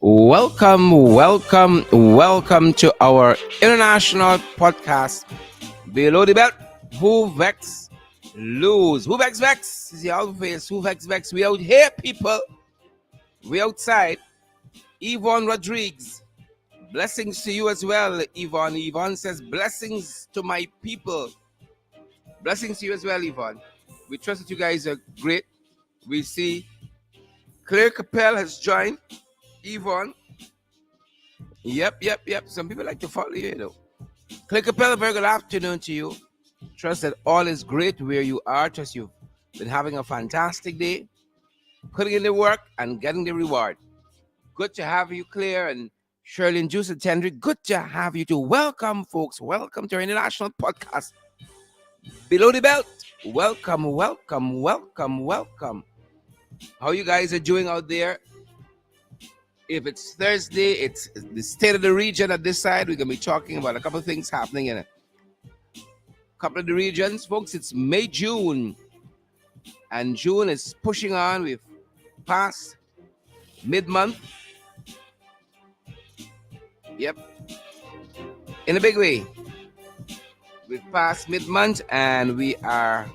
Welcome to our international podcast, Below the Belt. Who vex lose? Who vex? Is the always who vex? We out here, people. We outside. Yvonne Rodriguez. Blessings to you as well, Yvonne. Yvonne says, blessings to my people. Blessings to you as well, Yvonne. We trust that you guys are great. We see Claire Capel has joined. Yvonne. Yep. Some people like to follow you, though. Claire Capel, a very good afternoon to you. Trust that all is great where you are. Trust you've been having a fantastic day, putting in the work and getting the reward. Good to have you, Claire, and Shirley and Juice and Tendry. Good to have you too. Welcome, folks. Welcome to our international podcast, Below the Belt. Welcome. How you guys are doing out there? If it's Thursday, it's the state of the region at this side. We're going to be talking about a couple of things happening in a couple of the regions. Folks, it's May, June. And June is pushing on. We've passed mid-month. Yep. In a big way. We've passed mid-month and we are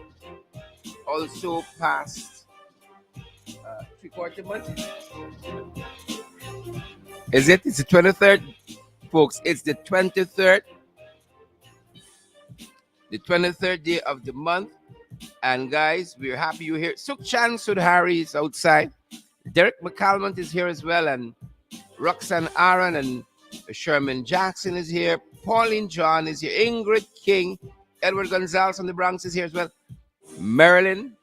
also past three-quarter month. Is it? It's the 23rd, folks. It's the 23rd. The 23rd day of the month. And guys, we're happy you're here. Sukchan Sudhari is outside. Derek McCalmont is here as well. And Roxanne Aaron and Sherman Jackson is here. Pauline John is here. Ingrid King. Edward Gonzalez from the Bronx is here as well. Marilyn.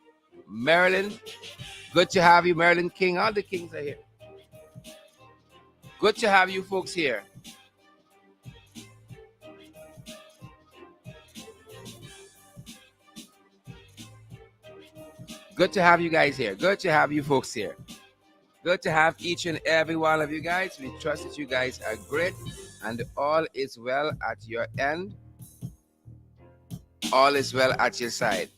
Good to have you, Marilyn King. All the Kings are here. Good to have you folks here. Good to have you guys here. Good to have you folks here. Good to have each and every one of you guys. We trust that you guys are great and all is well at your end. All is well at your side.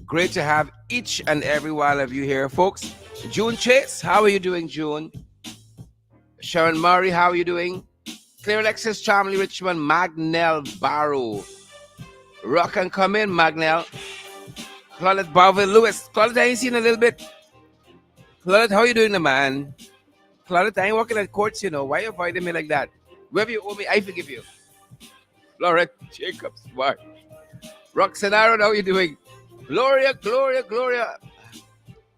Great to have each and every one of you here, folks. June Chase, how are you doing, June? Sharon Murray, how are you doing? Claire Alexis, Charmley Richmond, Magnell Barrow. Rock and come in, Magnell. Claudette Barville Lewis. Claudette, I ain't seen a little bit. Claudette, how are you doing, man? Claudette, I ain't working at courts, you know. Why you avoiding me like that? Wherever you owe me, I forgive you. Laurette Jacobs, what? Roxanne Aaron, how are you doing? Gloria.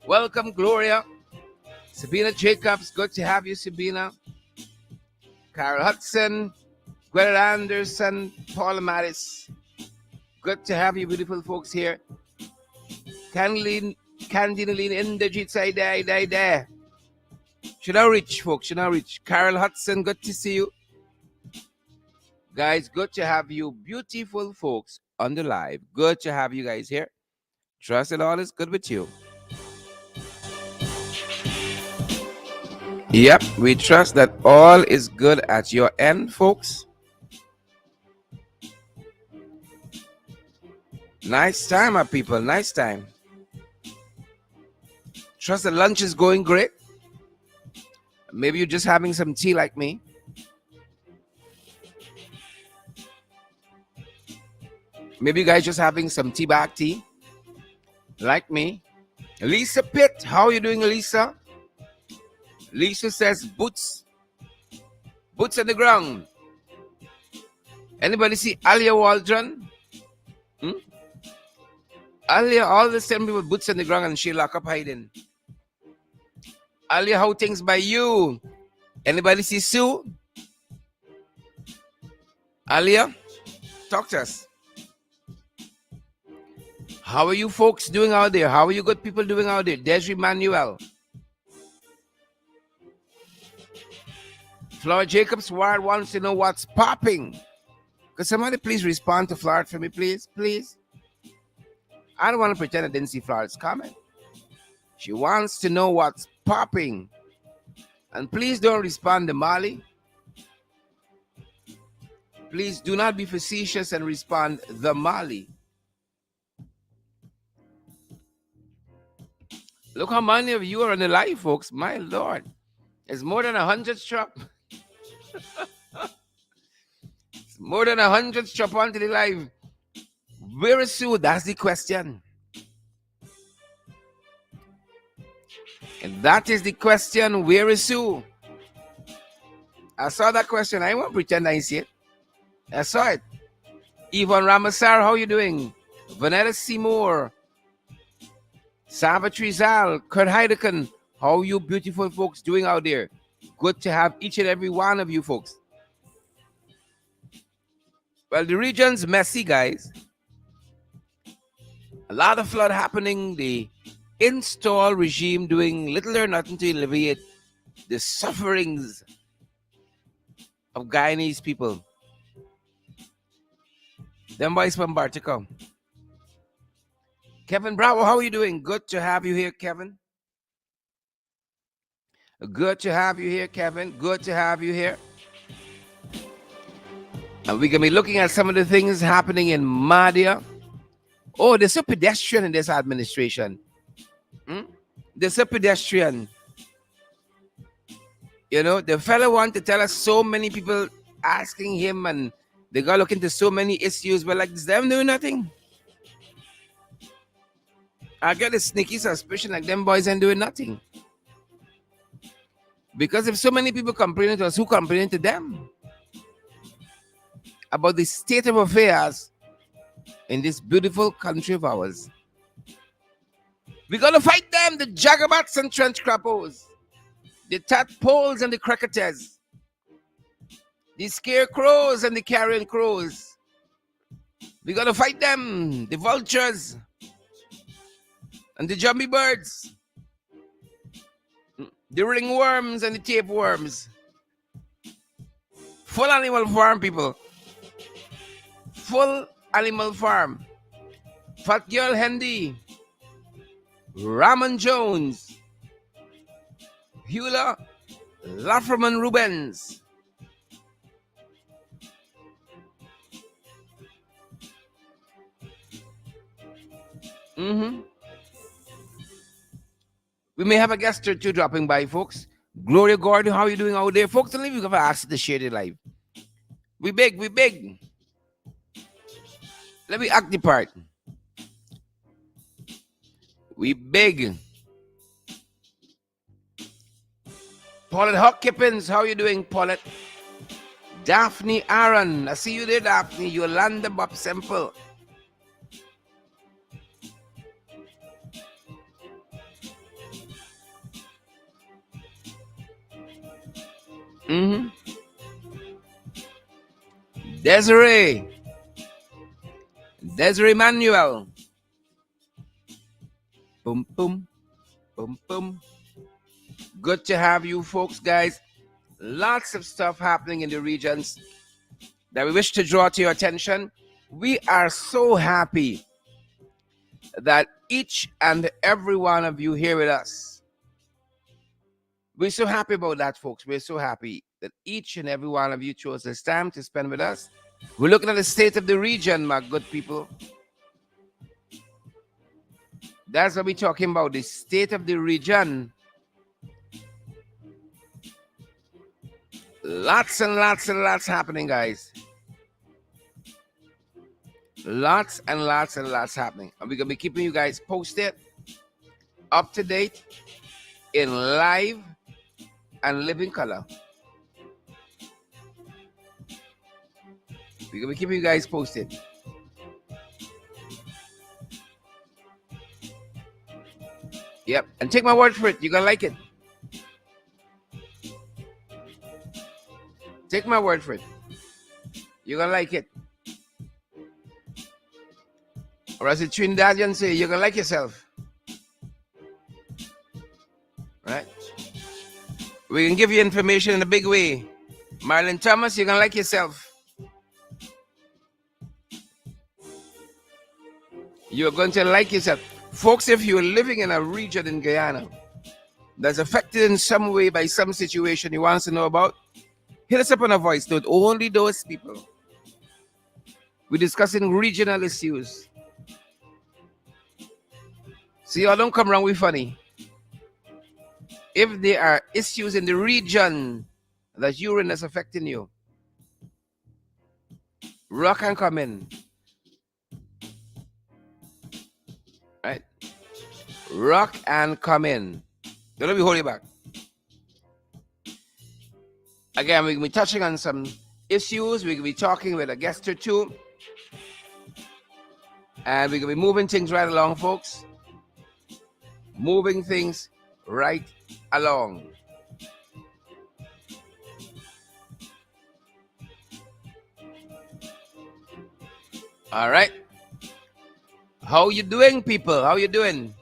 Welcome, Gloria. Sabina Jacobs, good to have you, Sabina. Carol Hudson, Gwyneth Anderson, Paula Mattis. Good to have you, beautiful folks here. Candiline Inderjeet, say there. Should I reach, folks? Carol Hudson, good to see you. Guys, good to have you, beautiful folks, on the live. Good to have you guys here. Trust that all is good with you. Yep, we trust that all is good at your end, folks. Nice time, my people. Nice time. Trust that lunch is going great. Maybe you're just having some tea like me. Maybe you guys just having some tea bag tea like me. Lisa Pitt, how are you doing, Lisa? Lisa says boots on the ground. Anybody see Alia Waldron? Alia, all the same people boots on the ground and she lock up hiding. Alia, how things by you? Anybody see Sue? Alia, talk to us. How are you folks doing out there? How are you good people doing out there? Desiree Manuel. Flora Jacobs Ward wants to know what's popping. Could somebody please respond to Flora for me, please? Please. I don't want to pretend I didn't see Flora's comment. She wants to know what's popping. And please don't respond to Molly. Please do not be facetious and respond the Molly. Look how many of you are on the live, folks. My Lord. It's more than 100 strap. It's more than 100 strap onto the live. Where is Sue? That's the question. And that is the question. Where is Sue? I saw that question. I won't pretend I see it. I saw it. Yvonne Ramasar, how you doing? Vanessa Seymour. Savitri Zal. Kurt Heideken. How you beautiful folks doing out there? Good to have each and every one of you folks. Well, the region's messy, guys. A lot of flood happening. The install regime doing little or nothing to alleviate the sufferings of Guyanese people. Them boys from Bartico. Kevin Bravo, how are you doing? Good to have you here, Kevin. Good to have you here, Kevin. Good to have you here. And we're going to be looking at some of the things happening in Madhya. Oh, there's a pedestrian in this administration. There's a pedestrian. You know, the fellow want to tell us so many people asking him, and they got looking into so many issues, but like this, them doing nothing. I get a sneaky suspicion like them boys ain't doing nothing. Because if so many people complaining to us, who complaining to them about the state of affairs in this beautiful country of ours? We're going to fight them, the jagabats and trench crappos, the tadpoles and the cricketers, the scarecrows and the carrion crows. We're going to fight them, the vultures and the jumpy birds, the ringworms and the tapeworms. Full animal farm, people. Full animal farm. Fat Girl Hendy, Ramon Jones, Hula Lafferman Rubens, we may have a guest or two dropping by, folks. Gloria Gordon, how are you doing out there, folks? Don't leave you have asked to share the live. We big, we big. Let me act the part. We big. Paulette Hawkippins, how you doing, Paulette? Daphne Aaron, I see you there, Daphne. Yolanda Bob Semple. Desiree Manuel. Boom, boom, boom, boom. Good to have you folks, guys. Lots of stuff happening in the regions that we wish to draw to your attention. We are so happy that each and every one of you here with us. We're so happy about that, folks. We're so happy that each and every one of you chose this time to spend with us. We're looking at the state of the region, my good people. That's what we're talking about, the state of the region. Lots and lots and lots happening, guys. Lots and lots and lots happening. And we're going to be keeping you guys posted, up to date, in live and living color. We're going to be keeping you guys posted. Yep. And take my word for it. You're going to like it. Take my word for it. You're going to like it. Or as a Trinidadian say, you're going to like yourself. Right? We can give you information in a big way. Marlon Thomas, you're going to like yourself. You're going to like yourself. Folks, if you're living in a region in Guyana that's affected in some way by some situation you want us to know about, hit us up on a voice note. Only those people. We're discussing regional issues. See, y'all don't come around with funny. If there are issues in the region that urine is affecting you, rock and come in. Right? Rock and come in. Don't let me hold you back. Again, we're going to be touching on some issues. We're going to be talking with a guest or two. And we're going to be moving things right along, folks. Moving things right along. All right. How you doing, people? How you doing?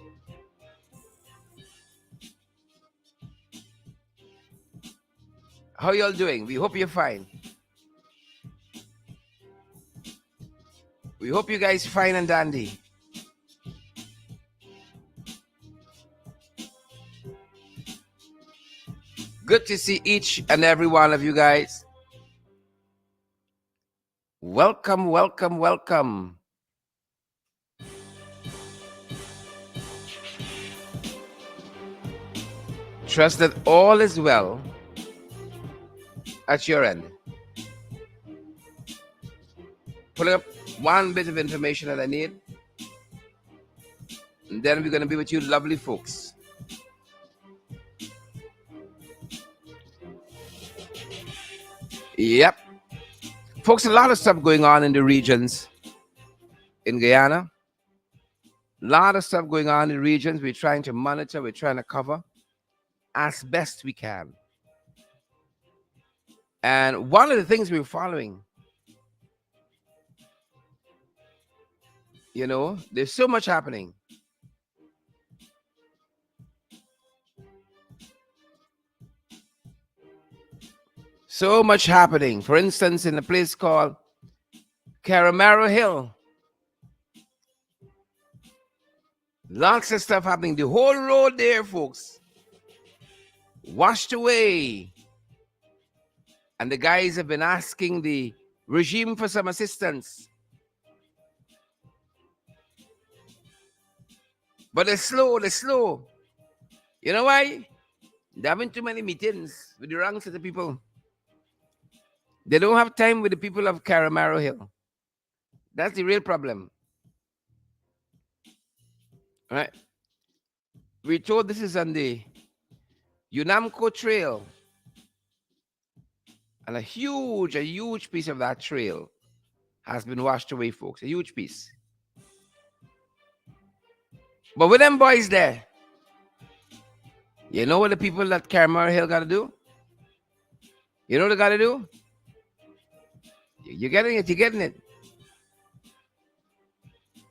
How y'all doing? We hope you're fine. We hope you guys fine and dandy. Good to see each and every one of you guys. Welcome, welcome, welcome. Trust that all is well at your end. Pulling up one bit of information that I need. And then we're going to be with you lovely folks. Yep. Folks, a lot of stuff going on in the regions in Guyana. A lot of stuff going on in the regions. We're trying to monitor. We're trying to cover as best we can. And one of the things we're following, you know, there's so much happening. So much happening. For instance, in a place called Caramaro Hill. Lots of stuff happening. The whole road there, folks, washed away. And the guys have been asking the regime for some assistance. But they're slow, they're slow. You know why? They're having too many meetings with the wrong set of people. They don't have time with the people of Caramaro Hill. That's the real problem. All right? We're told this is on the UNAMCO Trail. And a huge piece of that trail has been washed away, folks. A huge piece. But with them boys there, you know what the people at Caramaro Hill got to do? You know what they got to do? You're getting it. You're getting it.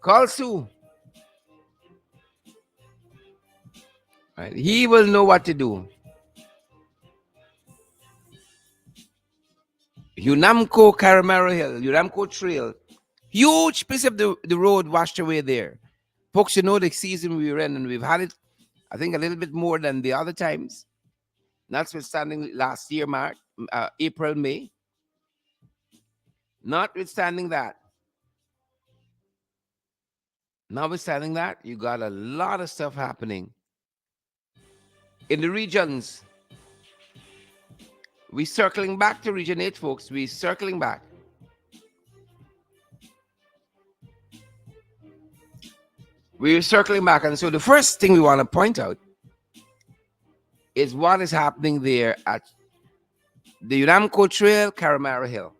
Call Sue. Right? He will know what to do. UNAMCO Caramaro Hill, UNAMCO Trail. Huge piece of the road washed away there. Folks, you know the season we were in, and we've had it, I think, a little bit more than the other times. Notwithstanding last year, April, May. Notwithstanding that, you got a lot of stuff happening in the regions. We're circling back to Region 8, folks. We're circling back. We're circling back. And so the first thing we want to point out is what is happening there at the UNAMCO Trail, Caramaro Hill.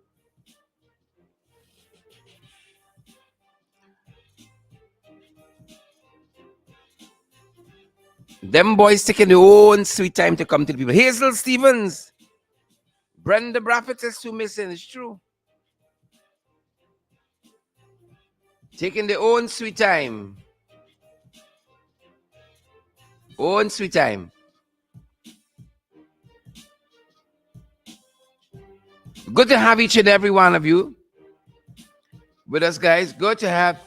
Them boys taking their own sweet time to come to the people. Hazel Stevens, Brenda Braffett is too missing. It's true. Taking their own sweet time. Own sweet time. Good to have each and every one of you with us, guys. Good to have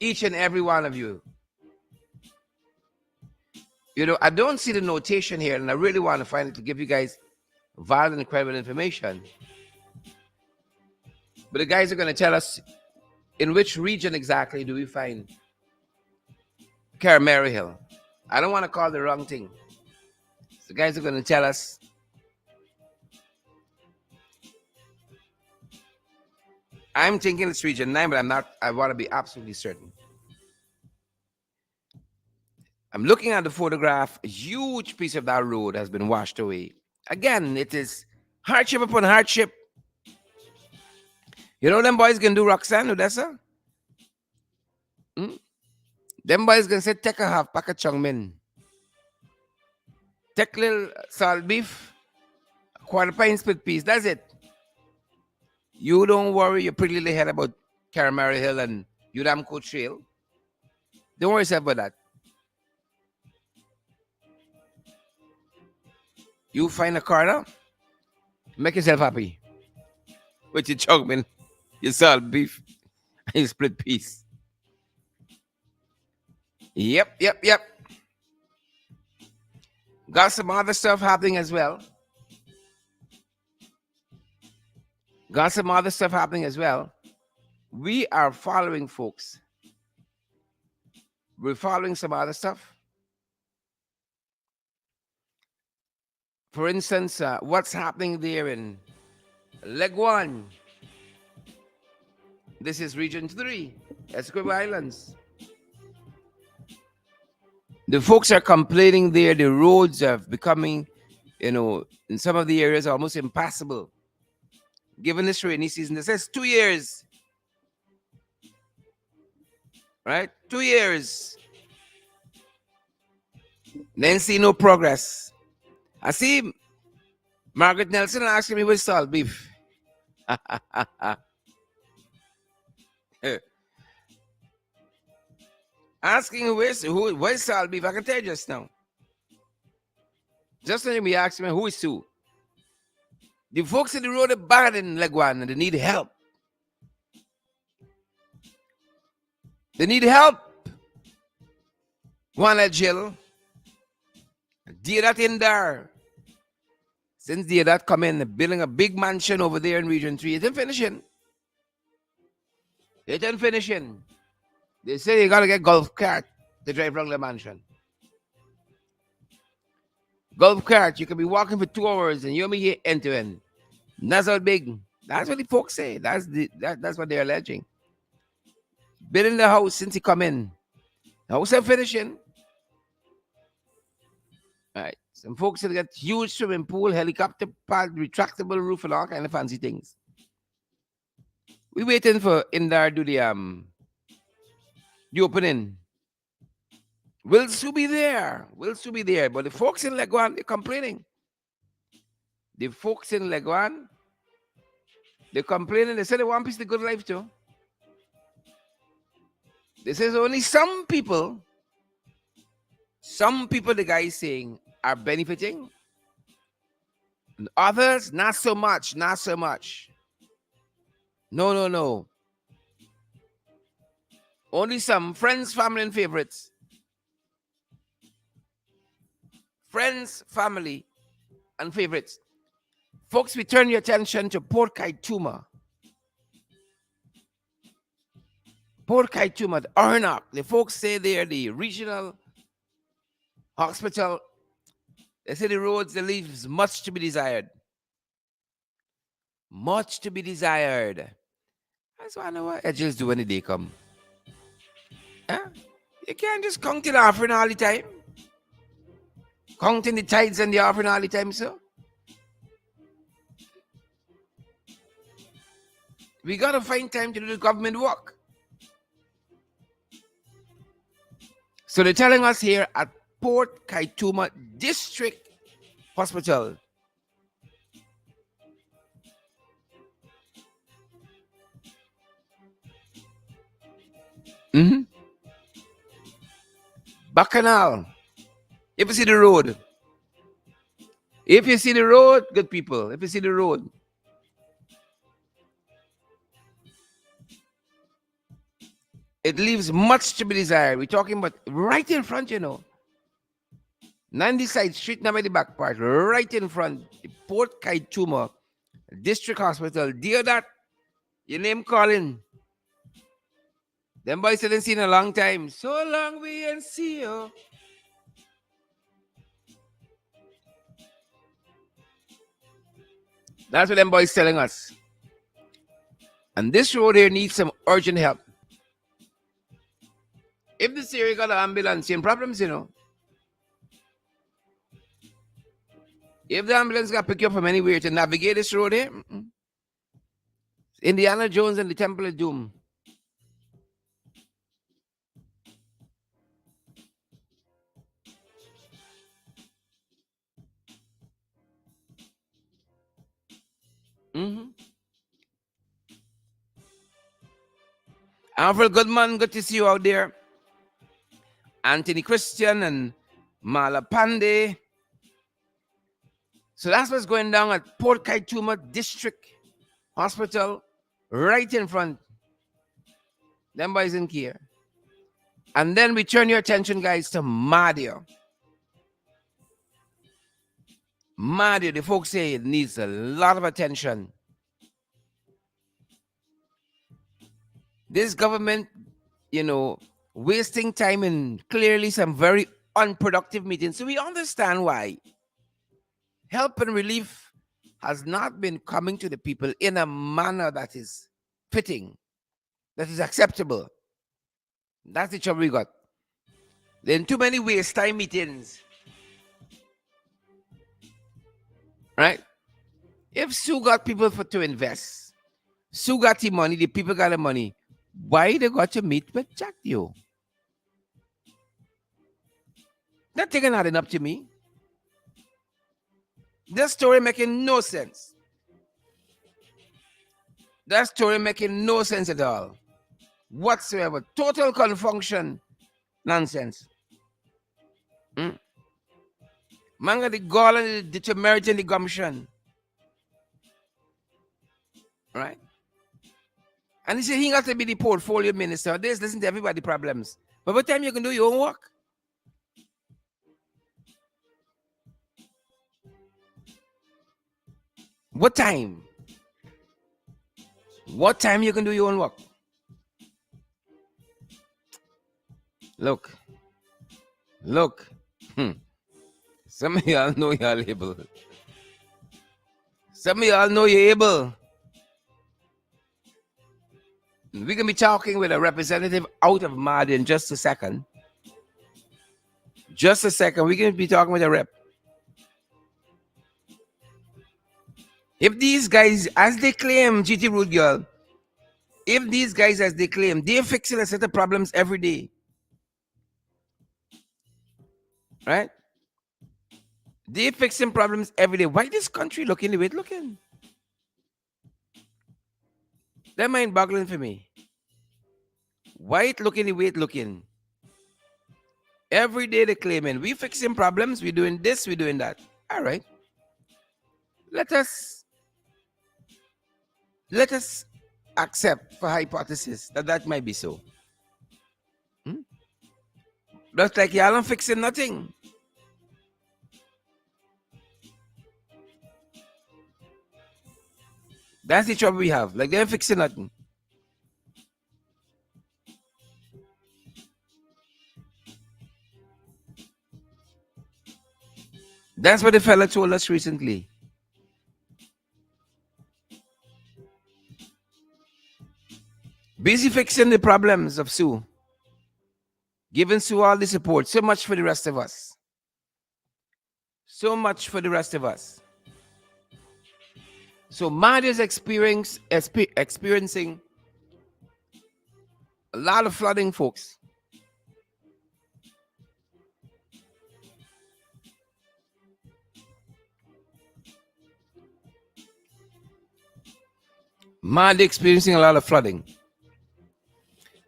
each and every one of you. You know, I don't see the notation here, and I really want to find it to give you guys valid and credible information. But the guys are going to tell us in which region exactly do we find Caramaro Hill. I don't want to call the wrong thing. The guys are going to tell us. I'm thinking it's region 9, but I'm not. I want to be absolutely certain. I'm looking at the photograph. A huge piece of that road has been washed away. Again, it is hardship upon hardship. You know them boys can do Roxanne, Odessa? Hmm? Them boys can say, take a half pack of chung min. Take little salt beef, a quarter pint split piece. That's it. You don't worry your pretty little head about Caramari Hill and Udamco Trail. Don't worry yourself about that. You find a corner, make yourself happy with your chung min, your salt beef, and your split piece. Yep. Got some other stuff happening as well. We are following, folks. We're following some other stuff. For instance, what's happening there in Leg 1. This is Region 3, Essequibo Islands. The folks are complaining there the roads are becoming, in some of the areas almost impassable. Given this rainy season, this says 2 years. Right? 2 years. Then see no progress. I see Margaret Nelson asking me where's salt beef. Asking where's salt beef. I can tell you just now. Just when we ask me who is who. The folks in the road are bad in Leguan and they need help. They need help. One at jail. That in there. Since that come in, building a big mansion over there in Region 3. It ain't finishing. They say you gotta get golf cart to drive around the mansion. Golf cart, you can be walking for 2 hours and you'll be here end to end. That's how big. That's what the folks say. That's what they're alleging. Building the house since he come in. The house ain't finishing. All right. Some folks have got huge swimming pool, helicopter pad, retractable roof, and all kind of fancy things. We waiting for Indar do the opening. We'll still be there. But the folks in Leguan, they're complaining. They say they want piece of the good life too. They say only some people, the guy is saying, are benefiting. And others, not so much. No. Only some friends, family, and favorites. Friends, family, and favorites. Folks, we turn your attention to Port Kaituma. The Arnak. The folks say they're the regional hospital. They say the roads, they leave much to be desired. That's why I know what edges do when the day come. Huh? You can't just count the offering all the time. Counting the tithes and the offering all the time, so. We got to find time to do the government work. So they're telling us here at Port Kaituma District Hospital. Bacchanal. If you see the road. Good people. If you see the road. It leaves much to be desired. We're talking about right in front, 90 side street, now by the back part, right in front, the Port Kaituma District Hospital. Dear that, your name calling. Them boys hadn't seen a long time. So long we ain't see you. That's what them boys telling us. And this road here needs some urgent help. If this area got an ambulance, same problems, you know. If the ambulance got pick you up from anywhere to navigate this road here, Indiana Jones and the Temple of Doom. Mm-hmm. Alfred Goodman, good to see you out there. Anthony Christian and Mala Pandey. So that's what's going down at Port Kaituma District Hospital, right in front. Them boys in here. And then we turn your attention, guys, to Madia. Madia, the folks say it needs a lot of attention. This government, wasting time in clearly some very unproductive meetings. So we understand why help and relief has not been coming to the people in a manner that is fitting, that is acceptable. That's the trouble we got. Then too many waste time meetings. Right? If Sue got people to invest, Sue got the money, the people got the money, why they got to meet with Jack Dio? That thing not enough to me. That story making no sense. That story making no sense at all. Whatsoever. Total confunction. Nonsense. Manga the gall and the demerit and the gumption. Right? And he said he got to be the portfolio minister. This listen to everybody problems. But what time you can do your own work? What time? What time you can do your own work? Look. Some of y'all know y'all able. Some of y'all know you're able. We're going to be talking with a representative out of Mad in just a second. Just a second. We're going to be talking with a rep. If these guys, as they claim, GT Root Girl, if these guys, as they claim, they're fixing a set of problems every day. Right? They're fixing problems every day. Why this country looking the way it's looking? That mind boggling for me. Why it looking the way it's looking? Every day they're claiming, we fixing problems, we're doing this, we're doing that. All right. Let us accept for hypothesis that might be so. That's like y'all not fixing nothing. That's the trouble we have. Like they're fixing nothing. That's what the fella told us recently. Busy fixing the problems of Sue. Giving Sue all the support. So much for the rest of us. So much for the rest of us. So Mad is experiencing a lot of flooding, folks. Mad experiencing a lot of flooding.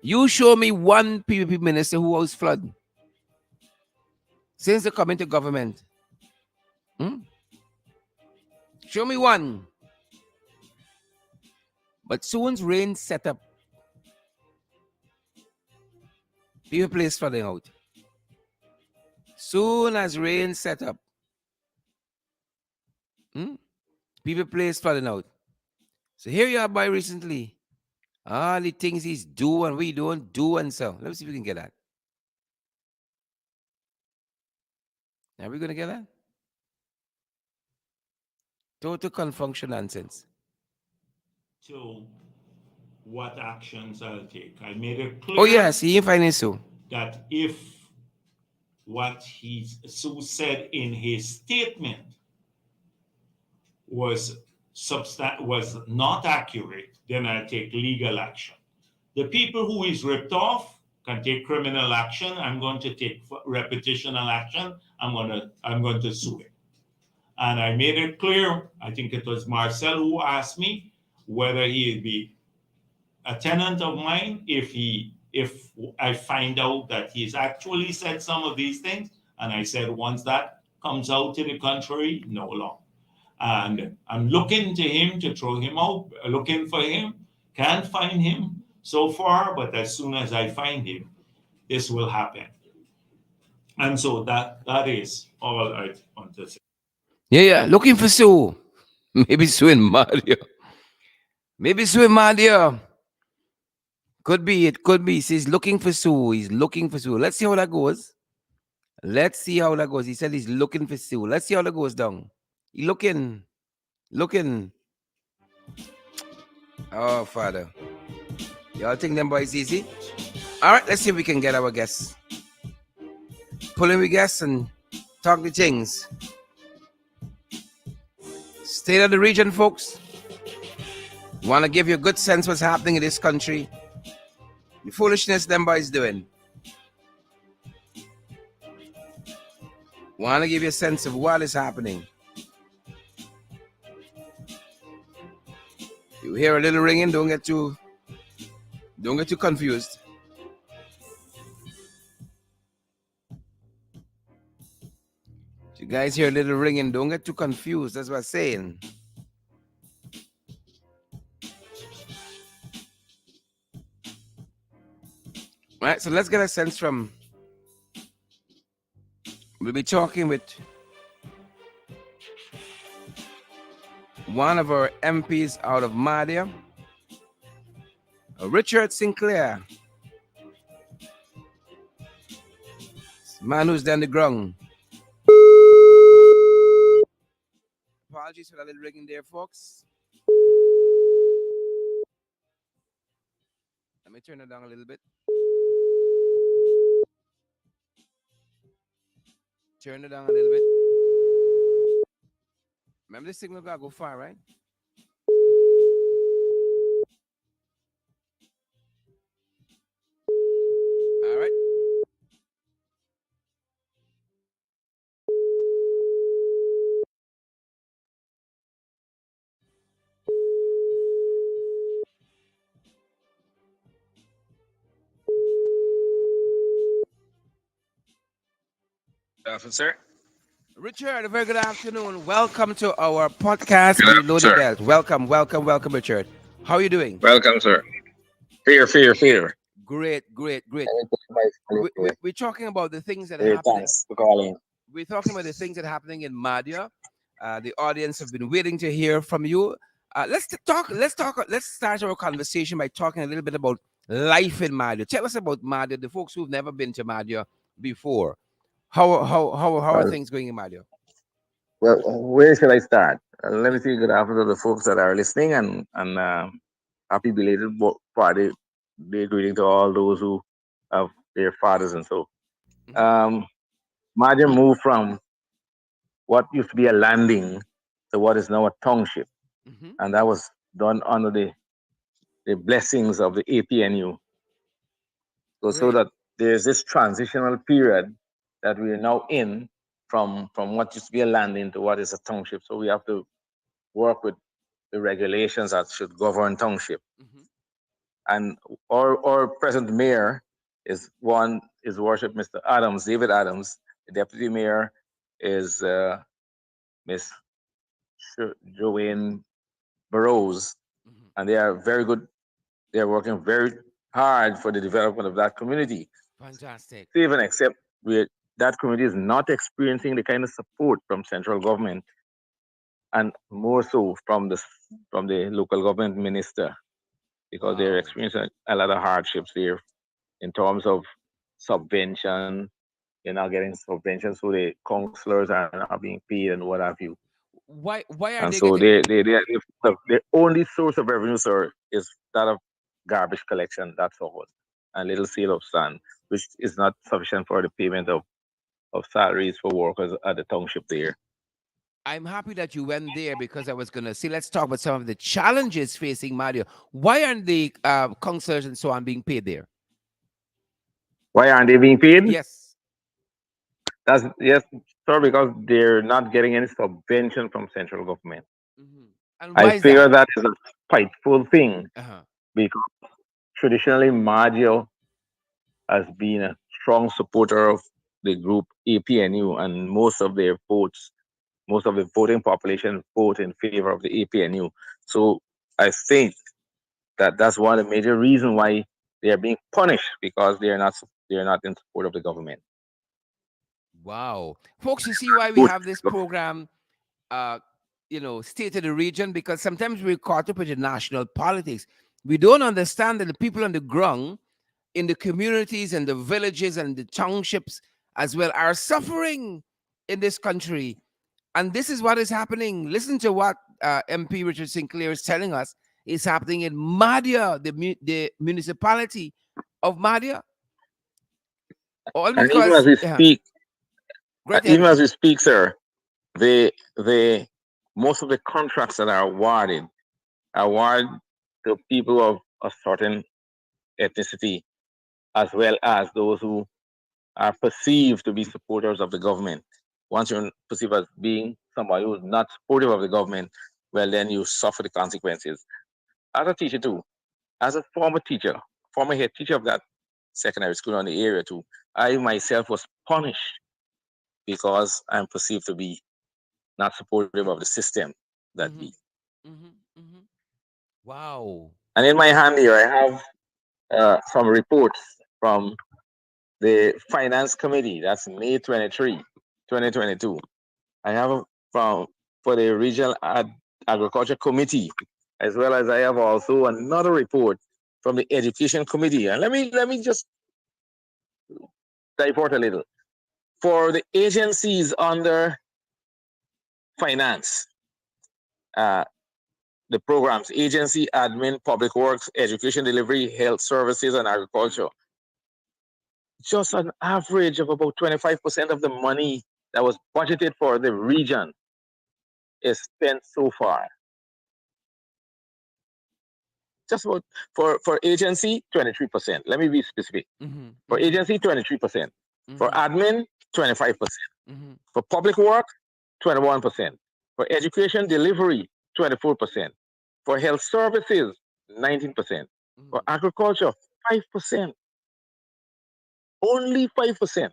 You show me one PPP minister who was flooding since they come into government. Show me one. But soon's rain set up. People place flooding out. Soon as rain set up. People place flooding out. So here you are, boy, recently. All the things he's do and we don't do and so. Let me see if we can get that. Are we going to get that? Total confunction nonsense. to what actions I'll take. I made it Oh clear yes, he ain't finding so. that if what he Sue said in his statement was was not accurate, then I take legal action. The people who is ripped off can take criminal action. I'm going to take reputational action. I'm going to sue him. And I made it clear. I think it was Marcel who asked me whether he'd be a tenant of mine if I find out that he's actually said some of these things. And I said once that comes out to the contrary, no longer. And I'm looking to him to throw him out, looking for him. Can't find him so far, but as soon as I find him, this will happen. And so that is all I want to say. Yeah, yeah. Looking for Sue. Maybe Sue and Mario. Maybe Sue and Mario. Could be. It could be. He's looking for Sue. He's looking for Sue. Let's see how that goes. Let's see how that goes. He said he's looking for Sue. Let's see how that goes down. He looking. Looking. Oh, Father. Y'all think them boys easy? All right, let's see if we can get our guests. Pull in with guests and talk the things. State of the region, folks. Want to give you a good sense what's happening in this country. The foolishness them boys doing. Want to give you a sense of what is happening. You hear a little ringing, don't get too confused. You guys hear a little ringing, don't get too confused. That's what I'm saying. All right, so let's get a sense from. We'll be talking with one of our MPs out of Madia, Richard Sinclair, man who's down the ground. Apologies for that little ringing there, folks. Let me turn it down a little bit. Turn it down a little bit. Remember, this signal gotta go far, right? All right. Officer. Richard, a very good afternoon. Welcome to our podcast, Good afternoon, Below the sir. Belt. Welcome, welcome, welcome, Richard. How are you doing? Welcome, sir. Fear, fear, fear. Great, great, great. Everything We're talking about the things that are very happening. thanks for calling. We're talking about the things that are happening in Madhya. The audience have been waiting to hear from you. Let's talk. Let's talk. Let's start our conversation by talking a little bit about life in Madhya. Tell us about Madhya, the folks who've never been to Madhya before. How are Well, things going in Madhya? well, where should I start? Let me say good afternoon to the folks that are listening, and happy belated party day greeting to all those who have their fathers and so. Mm-hmm, Um, Maja moved from what used to be a landing to what is now a township, mm-hmm. and that was done under the blessings of the APNU. So Great. that there's this transitional period that we are now in from what used to be a landing to what is a township. So we have to work with the regulations that should govern township. Mm-hmm. And our present mayor is one is worship Mr. Adams, David Adams. The deputy mayor is Miss Joanne Burrows, Mm-hmm. and they are very good. They are working very hard for the development of that community. Fantastic. To even accept where that community is not experiencing the kind of support from central government and more so from the local government minister because they're Wow. experiencing a lot of hardships there in terms of subvention. You're not getting subventions, so the counselors are not being paid and what have you. Why are And they so getting? their only source of revenue, sir, is that of garbage collection. That's all, and little sale of sand, which is not sufficient for the payment of salaries for workers at the township there. I'm happy that you went there because I was going to say, let's talk about some of the challenges facing Mario. Why aren't the counselors and so on being paid there? Why aren't they being paid? Yes. That's yes, sir, because they're not getting any subvention from central government. Hmm. And I why is that? figure that is a spiteful thing Uh-huh. because traditionally Madio has been a strong supporter of the group APNU, and most of the voting population vote in favor of the APNU. So I think that that's one of the major reasons why they are being punished because they are not in support of the government. Wow. Folks, you see why we have this program, uh, state of the region, because sometimes we're caught up with the national politics. We don't understand that the people on the ground, in the communities and the villages and the townships as well, are suffering in this country. And this is what is happening. Listen to what MP Richard Sinclair is telling us is happening in Madhya, the municipality of Madhya. All And even as because, we speak, great ahead, even Richard. as we speak, sir, the most of the contracts that are award to people of a certain ethnicity, as well as those who are perceived to be supporters of the government. Once you're perceived as being somebody who's not supportive of the government, well, then you suffer the consequences. As a teacher too, as a former teacher, former head teacher of that secondary school in the area too, I myself was punished because I'm perceived to be not supportive of the system that be. Hmm. Hmm. Hmm. Wow. And in my hand here, I have some reports from the Finance Committee. That's May 23, 2022. I have from for the Regional Agriculture Committee, as well as I have also another report from the Education Committee. And let me just divert a little. For the agencies under finance, uh, the programs, agency, admin, public works, education delivery, health services, and agriculture, just an average of about 25% of the money that was budgeted for the region is spent so far. Just about for agency, 23%. Let me be specific. Hmm. For Hmm. agency, 23%. For Hmm. admin, 25%. Hmm. For public work, 21%. For education delivery, 24%. For health services, 19%. For Hmm. agriculture, 5%. Only 5%.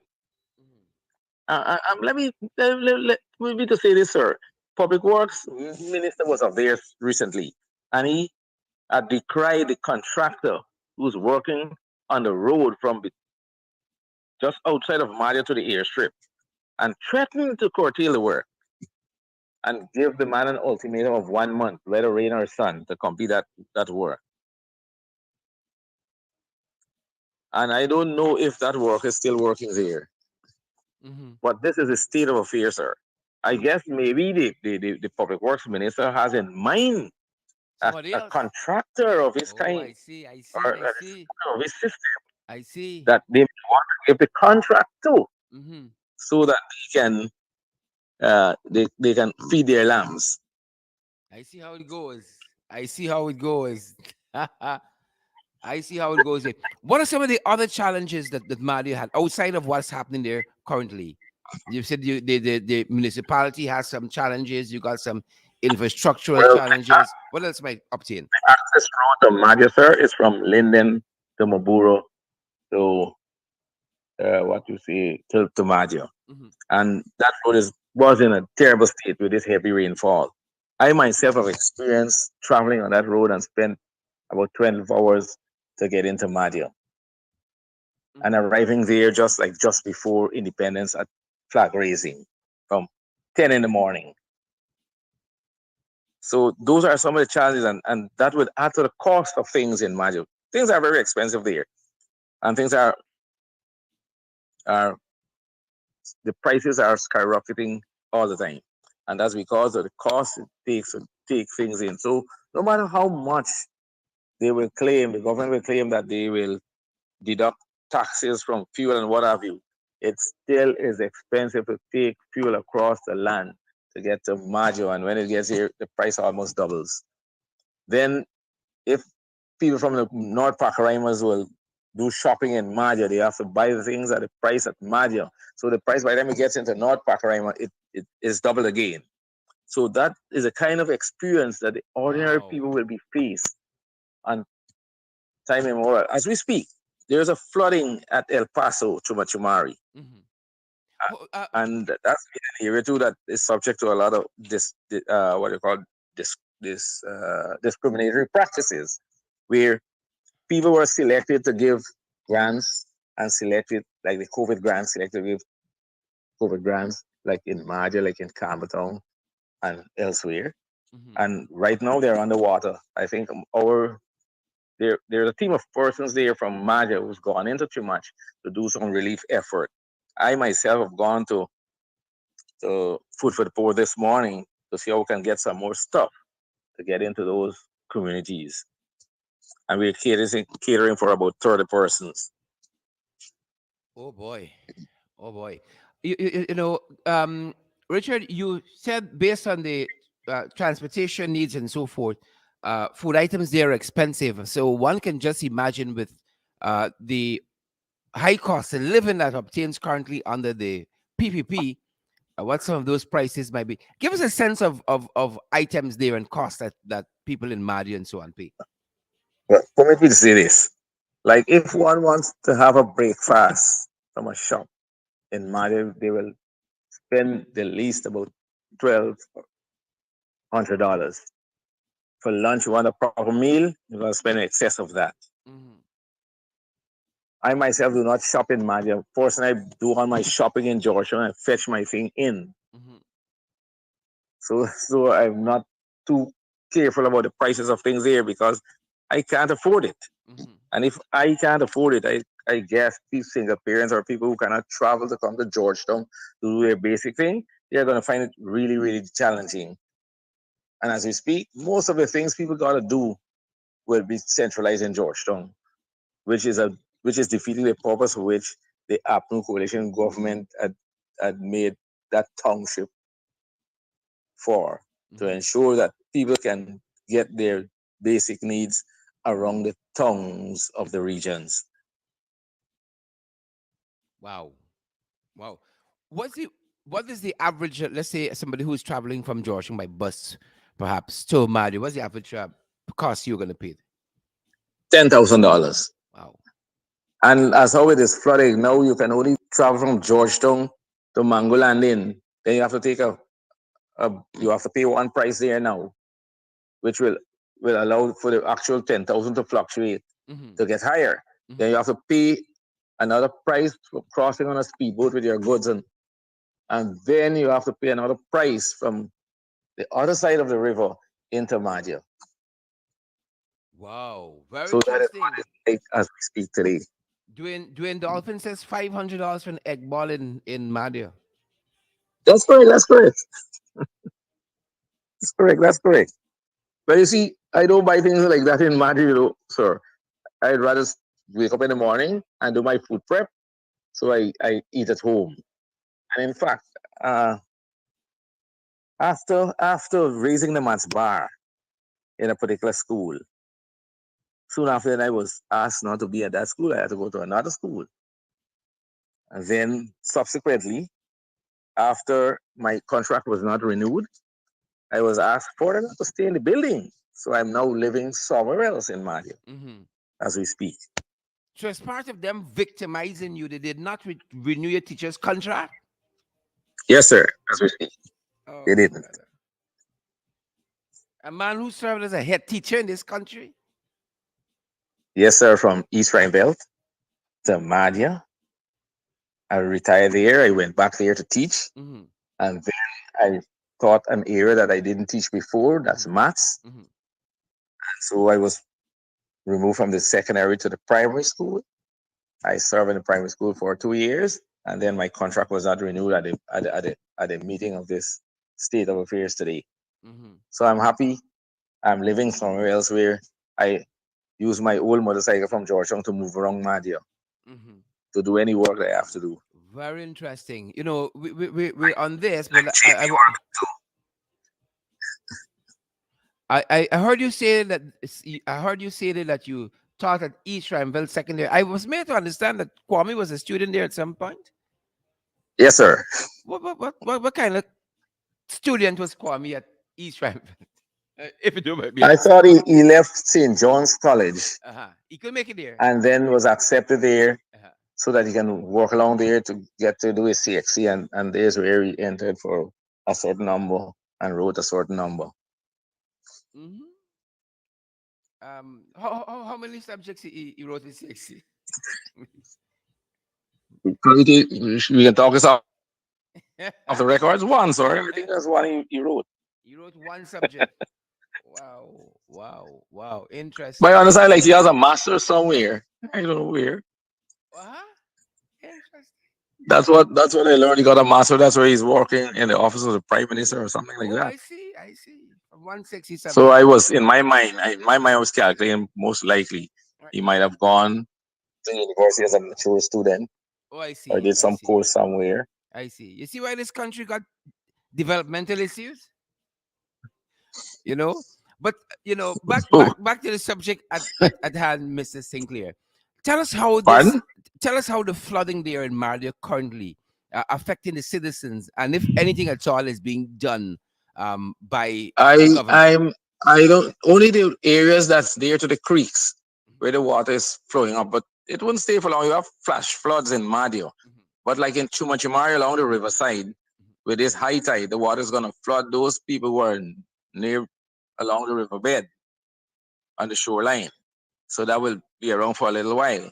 Let me to say this, sir. Public Works Minister was up there recently, and he decried the contractor who's working on the road from just outside of Madia to the airstrip and threatened to curtail the work and give the man an ultimatum of 1 month, whether rain or sun, to complete that work. And I don't know if that work is still working there. Hmm. But this is a state of affairs, sir. I guess maybe the Public Works Minister has in mind Somebody a else. contractor of his Oh, kind I see. I or see. I a see. supporter of his system I see. that they want to give the contract to Hmm. so that they can feed their lambs. I see how it goes. I see how it goes. I see how it goes. Here. What are some of the other challenges that Mali had outside of what's happening there currently? You said the municipality has some challenges. You got some infrastructural Well, challenges. What else might obtain? access road to Madia, sir, is from Linden to Maburo to what you say to Madia. Hmm. And that road was in a terrible state with this heavy rainfall. I myself have experienced traveling on that road and spent about 12 hours to get into Madia and Hmm. arriving there just before independence at flag raising from 10 in the morning. So those are some of the challenges, and that would add to the cost of things in Madia. Things are very expensive there, and things are the prices are skyrocketing all the time. and that's because of the cost it takes to take things in. So no matter how much they will claim, the government will claim that they will deduct taxes from fuel and what have you, it still is expensive to take fuel across the land to get to Majo. And when it gets here, the price almost doubles. Then, if people from the North Pacarimas will do shopping in Majo, they have to buy the things at the price at Majo. So the price by the time it gets into North Pacarima, it is double again. So that is a kind of experience that the ordinary Wow. people will be faced on time immemorial. As we speak, there's a flooding at El Paso, Chumachumari. Mm-hmm. And that's been an area too that is subject to a lot of what you call discriminatory practices, where people were selected to give grants and selected like the COVID grants, selected to give COVID grants, like in Maja, like in Campbelltown and elsewhere. mm-hmm. And right now they're underwater. I think there's a team of persons there from Maja who's gone into too much to do some relief effort. I myself have gone to Food for the Poor this morning to see how we can get some more stuff to get into those communities. And we're catering for about 30 persons. Oh boy. Oh boy. You know, Richard, you said based on the transportation needs and so forth, food items there are expensive. So one can just imagine with the high cost of living that obtains currently under the PPP, what some of those prices might be. Give us a sense of items there and costs that people in Madi and so on pay. But permit me to say this. Like if one wants to have a breakfast from a shop in Mali, they will spend the least about $1,200. For lunch, you want a proper meal, you're gonna spend in excess of that. Mm-hmm. I myself do not shop in Mali. Personally, I do all my shopping in Georgia and I fetch my thing in. Mm-hmm. So I'm not too careful about the prices of things here because I can't afford it. Mm-hmm. And if I can't afford it, I guess these single parents or people who cannot travel to come to Georgetown to do their basic thing, they're going to find it really, really challenging. And as we speak, most of the things people got to do will be centralized in Georgetown, which is a which is defeating the purpose for which the APNU coalition government had made that township for, to Mm-hmm. ensure that people can get their basic needs around the towns of the regions. Wow. Wow. What's the what is the average? Let's say somebody who's traveling from Georgia by bus, perhaps to Madi. What's the average cost you're going to pay? $10,000. Wow. And as how it is flooding now, you can only travel from Georgetown to Mango Landing. Then you have to you have to pay one price there now, which will allow for the actual 10,000 to fluctuate Mm-hmm. to get higher. Then Mm-hmm. you have to pay another price for crossing on a speedboat with your goods, and then you have to pay another price from the other side of the river into Madia. Wow. Very So that is what interesting. it's like as we speak today. Dwayne Dolphin says $500 for an egg ball in Madia. That's correct. That's correct. That's correct. That's correct. But you see, I don't buy things like that in Madia, sir. I'd rather wake up in the morning and do my food prep, so I eat at home. And in fact, uh, after raising the man's bar in a particular school, soon after that I was asked not to be at that school. I had to go to another school. And then subsequently, after my contract was not renewed, I was asked for not to stay in the building. So I'm now living somewhere else in Madia Mm-hmm. as we speak. So as part of them victimizing you, they did not renew your teacher's contract. Yes, sir, as we speak. They Oh, didn't. brother. A man who served as a head teacher in this country. Yes, sir, from East Rhine Belt to Madia. I retired there. I went back there to teach. Mm-hmm. And then I taught an area that I didn't teach before, that's Mm-hmm. maths. Mm-hmm. So I was removed from the secondary to the primary school. I served in the primary school for 2 years, and then my contract was not renewed at the meeting of this state of affairs today. Mm-hmm. So I'm happy. I'm living somewhere else where I use my old motorcycle from Georgetown to move around Madia Mm-hmm. to do any work that I have to do. Very interesting. You know, we're on this, Like but GP work too. I heard you say that I heard you say that you taught at East Rhineville Secondary. I was made to understand that Kwame was a student there at some point. Yes, sir. What kind of student was Kwame at East Rhineville? If you don't mind me I asking. thought he left St. John's College Uh-huh. He could make it there. and then was accepted there Uh-huh. so that he can work along there to get to do his CXC, and there's where he entered for a certain number and wrote a certain number. Mm-hmm. How many subjects he wrote in CXC? We can talk this off the records once, or I think that's one he wrote. He wrote one subject. Wow, wow, wow. But Interesting. on the side, like he has a master somewhere. I don't know where. Uh-huh. Interesting. That's what I learned. He got a master. That's where he's working in the office of the prime minister or something like Oh, that. I see. I see. From one sexy So subject. I was in my mind. I was calculating most likely Right. he might have gone to university as a mature student Oh, I or see. did I some see. course somewhere. I see. You see why this country got developmental issues? You know? But back to the subject at hand, Mr. Sinclair. Tell us how this Pardon? tell us how the flooding there in Maria currently affecting the citizens, and if anything at all is being done by the I government. I'm I don't only the areas that's near to the creeks where the water is flowing up, but it wouldn't stay for long. You have flash floods in Madio. Mhm, But like in Chumachimari along the riverside, with this high tide, the water is gonna flood those people who are near along the riverbed on the shoreline. So that will be around for a little while.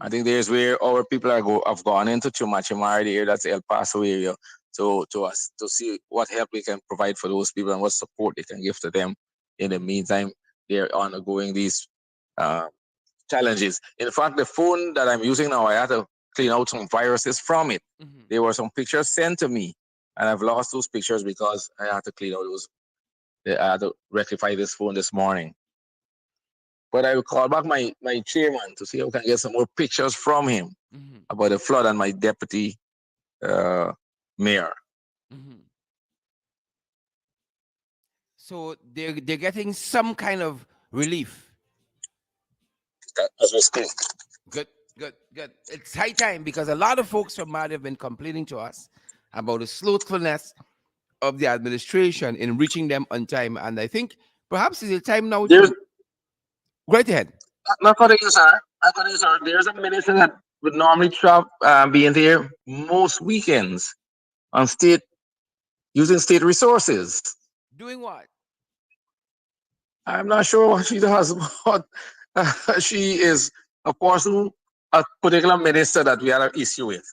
I mhm, think there's where our people have gone into Chumachimari, the area that's El Paso area, to us to see what help we can provide for those people and what support they can give to them. In the mhm, meantime, they're undergoing these uh, challenges. In fact, the phone that I'm using now, I had to clean out some viruses from it. mhm. There were some pictures sent to me, and I've lost those pictures because I had to clean out those. I had to rectify this phone this morning. But I will call back my chairman to see how I can get some more pictures from him Mhm, about the flood and my deputy uh, mayor. mhm. So they're getting some kind of relief. As we speak. Good, good, good. It's high time because a lot of folks from Mali have been complaining to us about the slothfulness of the administration in reaching them on time. And I think perhaps it's the time now There's to go right ahead. not cutting you, sir. Not cutting you, sir. There's a minister that would normally be in there most weekends on state using state resources. Doing what? I'm not sure what she does, but she is a person, a particular minister that we had an issue with.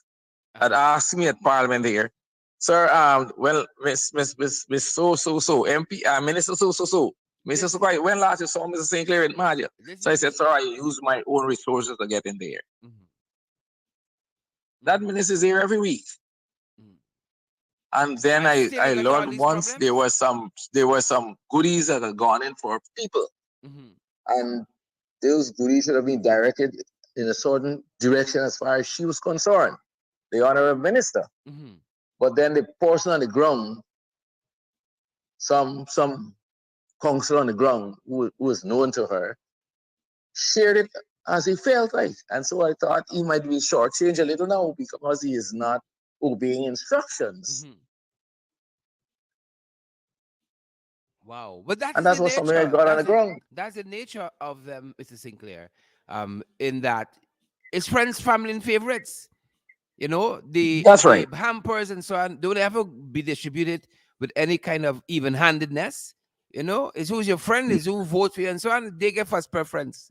Had Uh-huh. asked me at Parliament there, sir, well, Miss MP, Minister Mr. Listen, Sukai, when last you saw Mr. St. Clair in Madia? So listen I to said, me. sir, I use my own resources to get in there. Mhm, That mhm, minister is here every week. mhm. And then And still I you got all learned these once problems? there were some goodies that had gone in for people. Mhm, And those goodies should have been directed in a certain direction as far as she was concerned, the honorable minister. mhm, But then the person on the ground, some council on the ground who was known to her, shared it as he felt like. And so I thought he might be shortchanged a little now because he is not obeying instructions. mhm. Wow. But that's And that's the what something I nature. got on the ground. That's the nature of them, Mr. Sinclair. In that it's friends, family, and favorites. You know, That's the right. hampers and so on don't ever be distributed with any kind of even-handedness. You know, it's who's your friend, is who votes for you, and so on. They get first preference,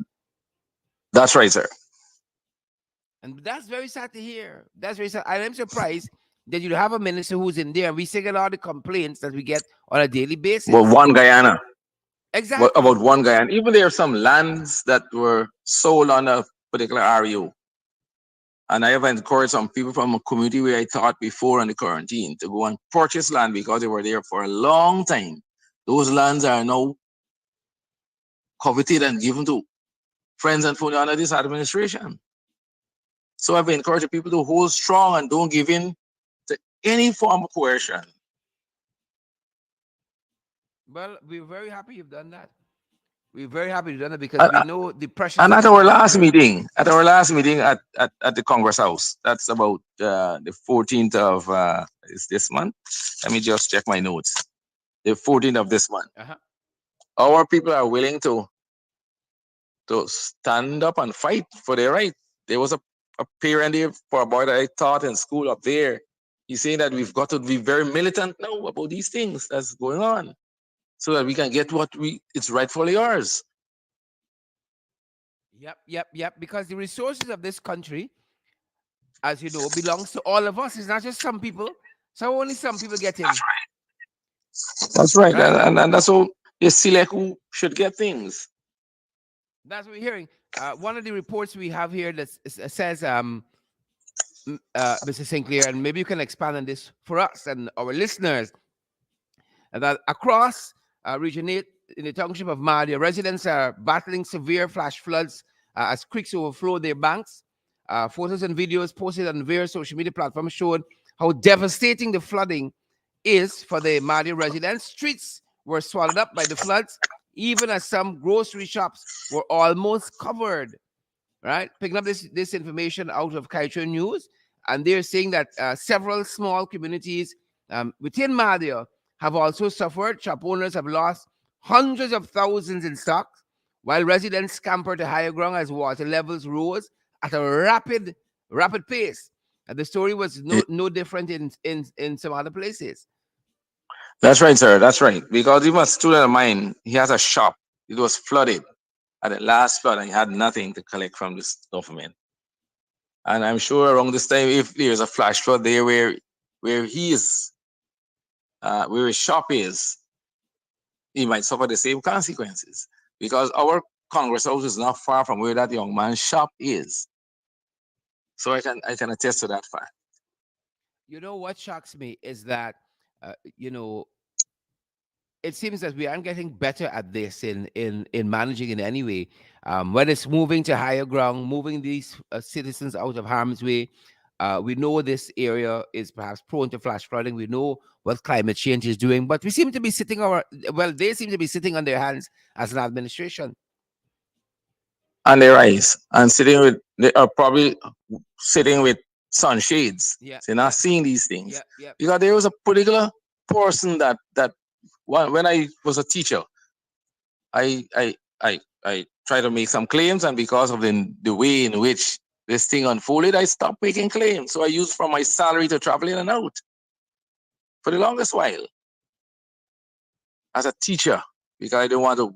That's right, sir. and that's very sad to hear. That's very sad. And I'm surprised that you have a minister who's in there, and we see a lot of complaints that we get on a daily Well, basis. one Guyana. About Exactly. one Guyana. Even there are some lands that were sold on a particular REO. And I have encouraged some people from a community where I taught before in the quarantine to go and purchase land because they were there for a long time. Those lands are now coveted and given to friends and family under this administration. So I've encouraged people to hold strong and don't give in to any form of coercion. Well, we're very happy you've done that. We're very happy you've done it because And, we know the pressures and of at the our situation last right now. meeting, at the Congress House, that's about the 14th of is this month. Let me just check my notes. The 14th of this month. Uh-huh. Our people are willing to stand up and fight for their right. There was a parent there for a boy that I taught in school up there. He's saying that we've got to be very militant now about these things that's going on, so that we can get what we it's rightfully ours. Yep, yep, yep. Because the resources of this country, as you know, belongs to all of us. It's not just some people. So only some people get in, That's right, right? and that's how they select who should get things. That's what we're hearing. One of the reports we have here that says, Mr. Sinclair, and maybe you can expand on this for us and our listeners, that across Region 8 in the township of Madia, residents are battling severe flash floods as creeks overflow their banks. Photos and videos posted on various social media platforms showed how devastating the flooding is for the Madia residents. Streets were swallowed up by the floods, even as some grocery shops were almost covered. Right, picking up this information out of Kaito News, and they're saying that several small communities within Madia have also suffered. Shop owners have lost hundreds of thousands in stocks, while residents scamper to higher ground as water levels rose at a rapid pace. And the story was Eh, no different in some other places. That's right, sir. That's right. Because even a student of mine, he has a shop. It was flooded at the last flood, and he had nothing to collect from this government. And I'm sure around this time, if there's a flash flood there where he is, where his shop is, he might suffer the same consequences. Because our Congress House is not far from where that young man's shop is. So I can attest to that fact. You know what shocks me is that you know it seems that we aren't getting better at this in managing in any way. When it's moving to higher ground, moving these citizens out of harm's way, we know this area is perhaps prone to flash flooding. We know what climate change is doing, but we seem to be sitting they seem to be sitting on their hands as an administration. On their eyes and sitting with they are probably sitting with sunshades. Yeah, They're not yeah, seeing these things. yeah, yeah. Because there was a particular person that when I was a teacher, I I I tried to make some claims, and because of the way in which this thing unfolded, I stopped making claims. So I used from my salary to travel in and out for the longest while as a teacher, because I didn't want to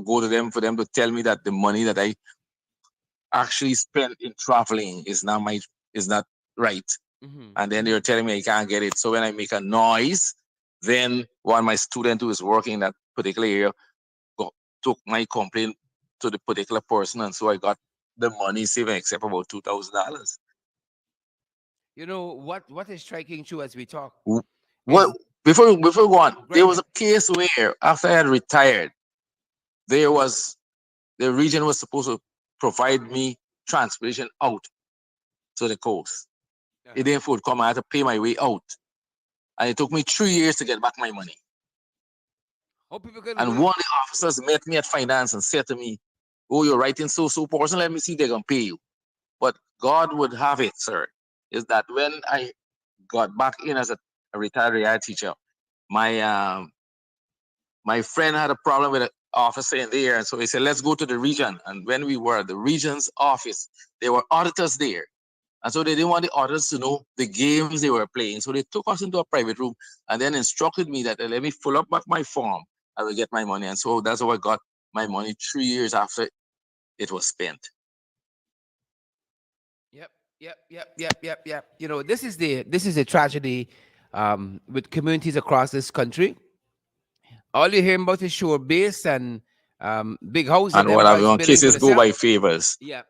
go to them for them to tell me that the money that I actually spent in traveling is not right. Hmm. And then Hmm. they're telling me I can't get it. So when I make a noise, then one of my student who is working in that particular area took my complaint to the particular person, and so I got the money saving except about $2,000. You know what is striking true as we talk What is before we go on, go there was ahead. a case where after I had retired, there was the region was supposed to provide me transportation out to the coast. It Uh-huh. didn't forthcome. I had to pay my way out. And it took me 3 years to get back my money. How people can And wait. one of the officers met me at finance and said to me, "Oh, you're writing so person. Let me see if they're gonna pay you." But God would have it, sir, is that when I got back in as a retired AI teacher, my my friend had a problem with an officer in there, and so he said, "Let's go to the region." And when we were at the region's office, there were auditors there. And so they didn't want the auditors to know the games they were playing. So they took us into a private room and then instructed me that let me fill up back my form. I will get my money. And so that's how I got my money 3 years after it was spent. Yep, yep. This is a tragedy with communities across this country. All you're hearing about is shore base and big house and And them what have boys you on building for cases go by themselves. favors. Yep.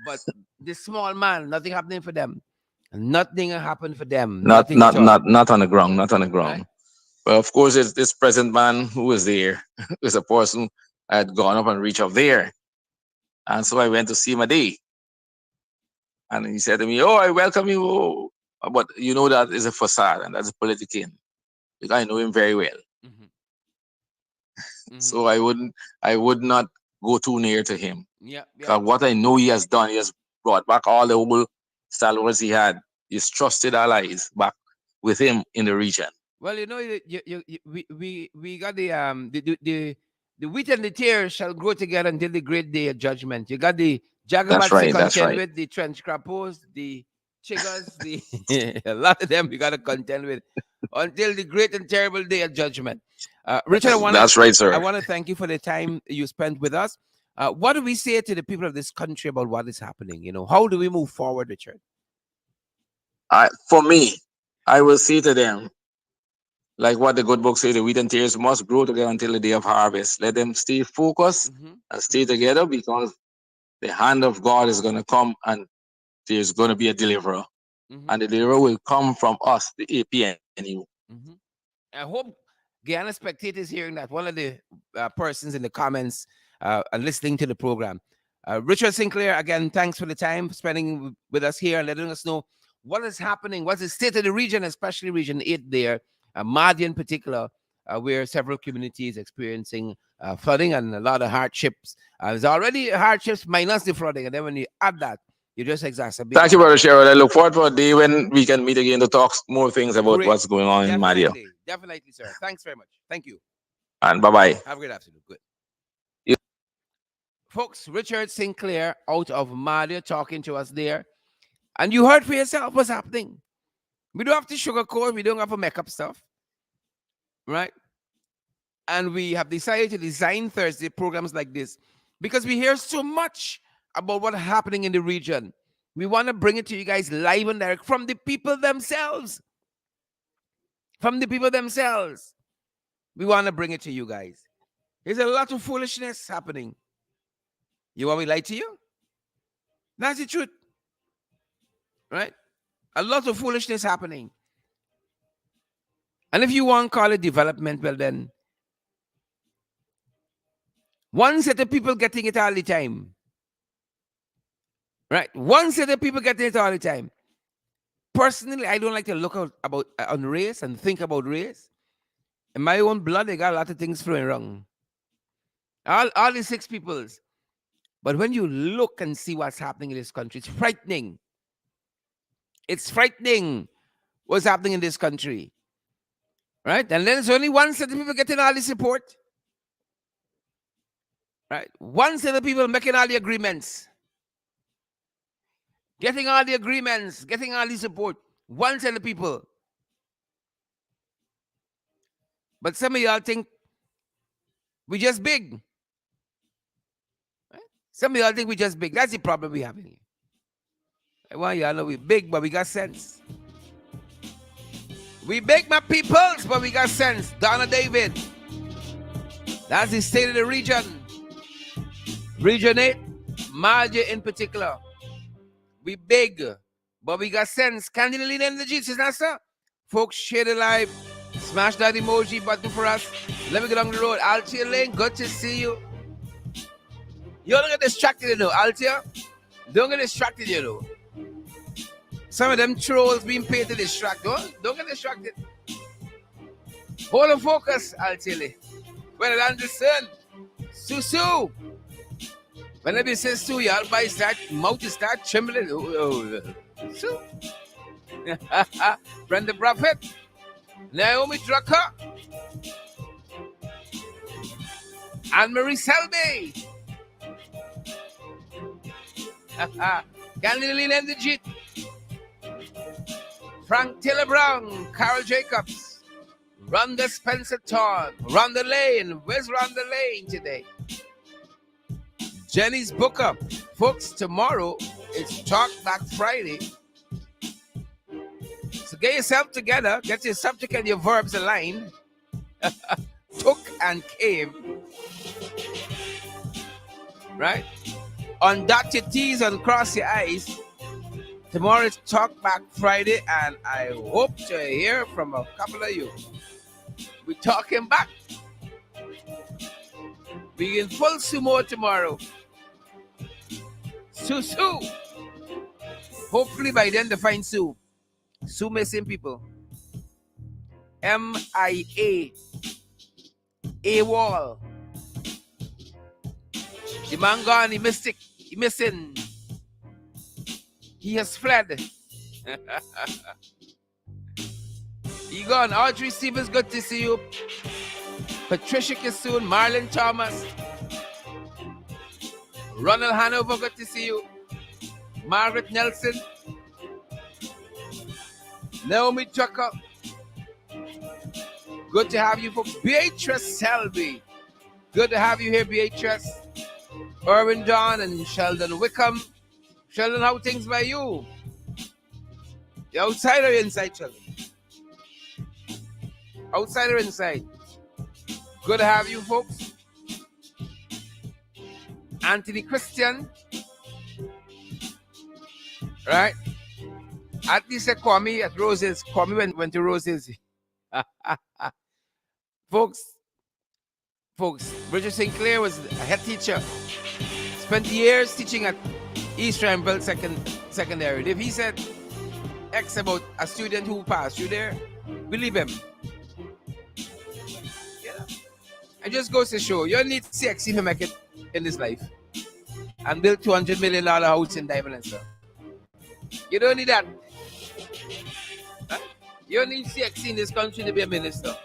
But this small man, nothing happening for them. Nothing happened for them. Not Nothing at not all. not not on the ground, not on the Right? ground. But of course, it's this present man who was there is a person I had gone up and reached up there. And so I went to see him a day. And he said to me, "Oh, I welcome you. Oh, but you know that is a facade and that's a politicking. Because I know him very well. Mm-hmm. Mm-hmm. So I would not go too near to him. Yep. Because what I know he has done, he has brought back all the old followers he had, his trusted allies back with him in the region. Well, we got the wheat and the tear shall grow together until the great day of judgment. You got the That's Jagabats to right. That's contend right. with, the trench crappos, the chiggers, the a lot of them you got to contend with until the great and terrible day of judgment. Richard, That's right, I sir. want to thank you for the time you spent with us. What do we say to the people of this country about what is happening? How do we move forward, Richard? For me, I will say to them, like what the good book say, the wheat and tares must grow together until the day of harvest. Let them stay focused Mm-hmm. and stay together because the hand of God is going to come and there's going to be a deliverer. Mm-hmm. And the deliverer will come from us, the APNU. Mm-hmm. I hope Guyana spectators hearing that. One of the persons in the comments and listening to the program. Richard Sinclair, again, thanks for the time spending with us here and letting us know what is happening, what's the state of the region, especially Region 8 there, Mahdi in particular, where several communities experiencing flooding and a lot of hardships. There's already hardships minus the flooding, and then when you add that, you just exacerbate. Thank you, Brother Sherrod. I look forward for a day when we can meet again to talk more things about Great. what's going on in Madia. Definitely, sir. Thanks very much. Thank you. And bye-bye. Have a great afternoon. Good. Yeah. Folks, Richard Sinclair out of Madia talking to us there. And you heard for yourself what's happening. We don't have to sugarcoat. We don't have to make up stuff. Right? And we have decided to design Thursday programs like this because we hear so much about what's happening in the region. We want to bring it to you guys live and direct from the people themselves. From the people themselves. We want to bring it to you guys. There's a lot of foolishness happening. You want me to lie to you? That's the truth. Right? A lot of foolishness happening. And if you want to call it development, well then, one set of people getting it all the time. Right? One set of people getting it all the time. Personally, I don't like to look on race and think about race. In my own blood, they got a lot of things flowing wrong. All the 6 peoples. But when you look and see what's happening in this country, it's frightening. It's frightening what's happening in this country. Right? And then there's only one set of people getting all the support. Right? One set of people making all the agreements. Getting all the agreements, getting all the support. One set of people. But some of y'all think we just big. Right? Some of y'all think we just big. That's the problem we have in here. I want y'all know we big, but we got sense. We big, my peoples, but we got sense. Donna David. That's the state of the region. Region 8, Madia in particular. We big, but we got sense. Candidly lead energy, says Nasa. Folks, share the live. Smash that emoji button for us. Let me get on the road. Altia Lane, good to see you. You don't get distracted, you know. Altia, don't get distracted, you know. Some of them trolls being paid to distract. Don't get distracted. Hold on focus, Altia Lane. Well, understand. Susu. Whenever you say Sue, your body start, mouth start trembling. Sue. Brenda Prophet. Naomi Drucker. Anne-Marie Selby. Candidaline and the Jit. Frank Taylor Brown. Carol Jacobs. Rhonda Spencer Torn. Rhonda Lane. Where's Rhonda Lane today? Jenny's Booker. Folks, tomorrow is Talk Back Friday. So get yourself together. Get your subject and your verbs aligned. Took and came. right? Undot your T's and cross your I's. Tomorrow is Talk Back Friday, and I hope to hear from a couple of you. We're talking back. We in full sumo tomorrow. Sue. Hopefully by then they find Sue. Sue missing people. MIA. AWOL. The man gone, he missing. He has fled. He gone. Audrey Stevens, good to see you. Patricia Kissoon, Marlon Thomas. Ronald Hanover, good to see you. Margaret Nelson. Naomi Tucker. Good to have you folks. Beatrice Selby. Good to have you here, Beatrice. Irwin Don and Sheldon Wickham. Sheldon, how things by you? You outside or inside, Sheldon? Outside or inside? Good to have you folks. Anthony Christian. Right? At least they call me at Roses. Call me when went to Roses. Folks, Bridget Sinclair was a head teacher. Spent years teaching at East Rambelt Secondary. If he said X about a student who passed through there, believe him. Yeah. It just goes to show you don't need CXC to make it in this life and build $200 million house in Diamond and stuff. You don't need that. Huh? You don't need CXC in this country to be a minister.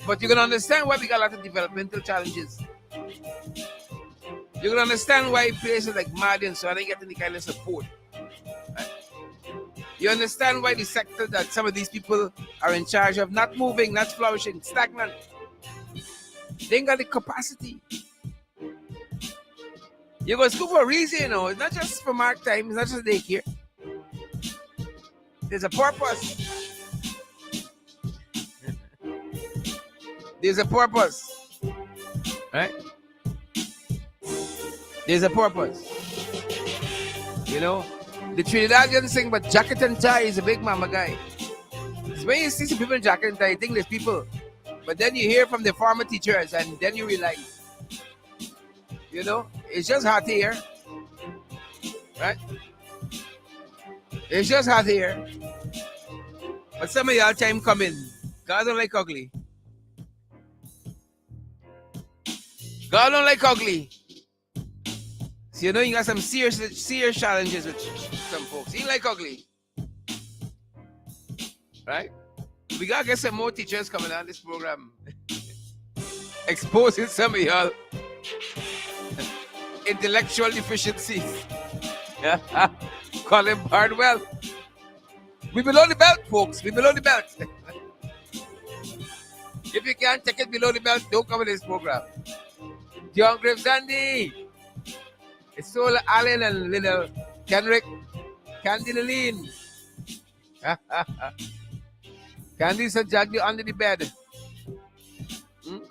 But you're going to understand why we got a lot of developmental challenges. You're going to understand why places like Madi and so on ain't getting any kind of support. Right? You understand why the sector that some of these people are in charge of not moving, not flourishing, stagnant. They ain't got the capacity. You go to school for a reason, you know. It's not just for mark time. It's not just daycare. There's a purpose. There's a purpose. Right? There's a purpose. You know? The Trinidadians sing, but jacket and tie is a big mama guy. It's when you see some people in jacket and tie, you think there's people. But then you hear from the former teachers and then you realize, you know, it's just hot here. Right? It's just hot here. But some of y'all time coming. God don't like ugly. God don't like ugly. So you know you got some serious challenges with some folks. He like ugly. Right? We gotta get some more teachers coming on this program. Exposing some of y'all intellectual deficiencies. Colin Bardwell. We below the belt, folks. We below the belt. If you can't take it below the belt, don't come in this program. John Graves Andy. It's Sola Allen and little Kenrick. Candy Lilleen. Candy said drag you under the bed.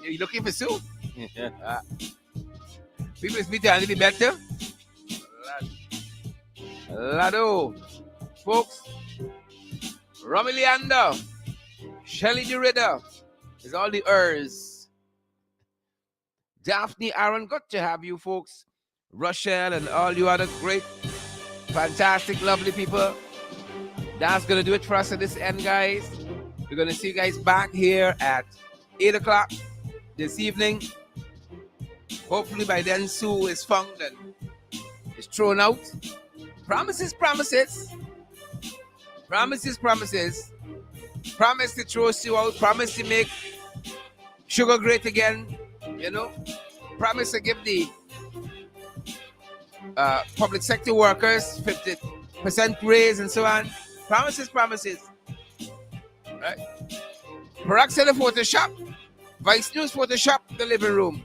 You looking for Sue? People is meeting under the bed too? Lado. Folks. Romy Leander. Shelly DeRidder. Is all the Ers. Daphne Aaron, good to have you folks. Rochelle and all you other great, fantastic, lovely people. That's going to do it for us at this end, guys. We're going to see you guys back here at 8 o'clock this evening. Hopefully by then Sue is found and is thrown out. Promises. Promises to throw Sue out. Promise to make sugar great again. You know. Promise to give the public sector workers 50% raise and so on. Promises. Right? Peroxide Photoshop. Vice News Photoshop the living room.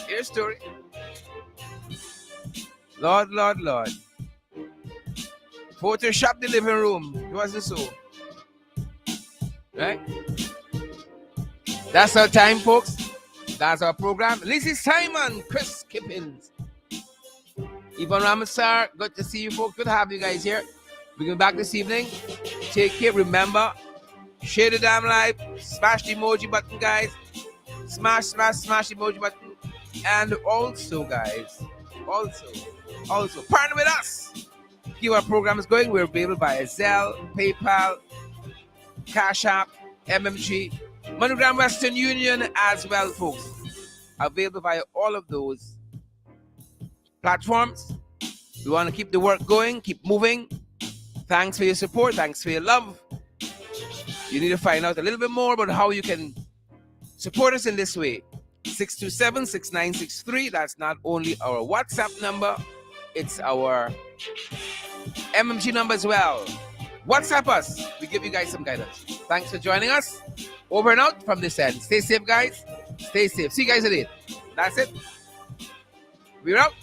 Here's story. Lord. Photoshop the living room. It wasn't so. Right? That's our time, folks. That's our program. Lizzie Simon, Chris Kippins, Yvonne Ramasar. Good to see you folks. Good to have you guys here. We're going back this evening. Take care. Remember, share the damn live. Smash the emoji button, guys. Smash the emoji button. And also, guys, also partner with us. Keep our programs going. We're available via Zelle, PayPal, Cash App, MMG, MoneyGram, Western Union as well, folks. Available via all of those platforms. We want to keep the work going, keep moving. Thanks for your support. Thanks for your love. You need to find out a little bit more about how you can support us in this way. 627-6963. That's not only our WhatsApp number, it's our MMG number as well. WhatsApp us. We give you guys some guidance. Thanks for joining us. Over and out from this end. Stay safe, guys. Stay safe. See you guys at 8. That's it. We're out.